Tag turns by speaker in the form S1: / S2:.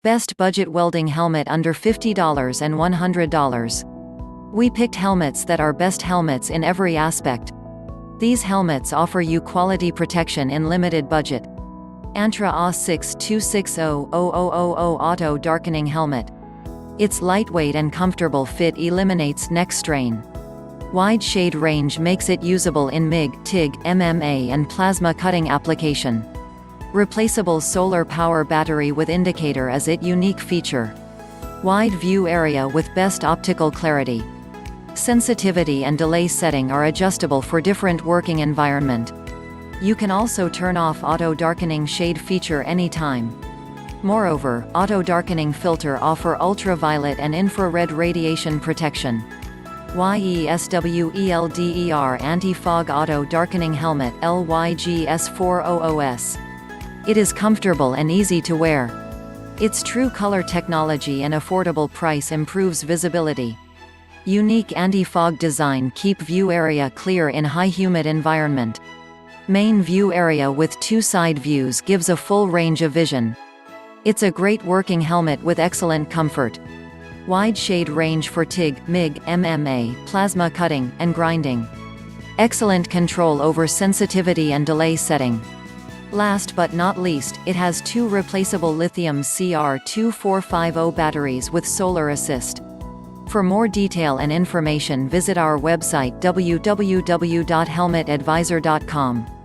S1: Best budget welding helmet under $50 and $100. We picked helmets that are best helmets in every aspect. These helmets offer you quality protection in limited budget. Antra A6260000 Auto Darkening Helmet. Its lightweight and comfortable fit eliminates neck strain. Wide shade range makes it usable in MIG, TIG, MMA and plasma cutting application. Replaceable solar power battery with indicator as its unique feature. Wide view area with best optical clarity. Sensitivity and delay setting are adjustable for different working environment. You can also turn off auto darkening shade feature anytime. Moreover, auto darkening filter offer ultraviolet and infrared radiation protection. YESWELDER Anti-Fog Auto Darkening Helmet LYGS400S. It is comfortable and easy to wear. Its true color technology and affordable price improves visibility. Unique anti-fog design keep view area clear in high humid environment. Main view area with two side views gives a full range of vision. It's a great working helmet with excellent comfort. Wide shade range for TIG, MIG, MMA, plasma cutting, and grinding. Excellent control over sensitivity and delay setting. Last but not least, it has two replaceable lithium CR2450 batteries with solar assist. For more detail and information, visit our website www.helmetadvisor.com.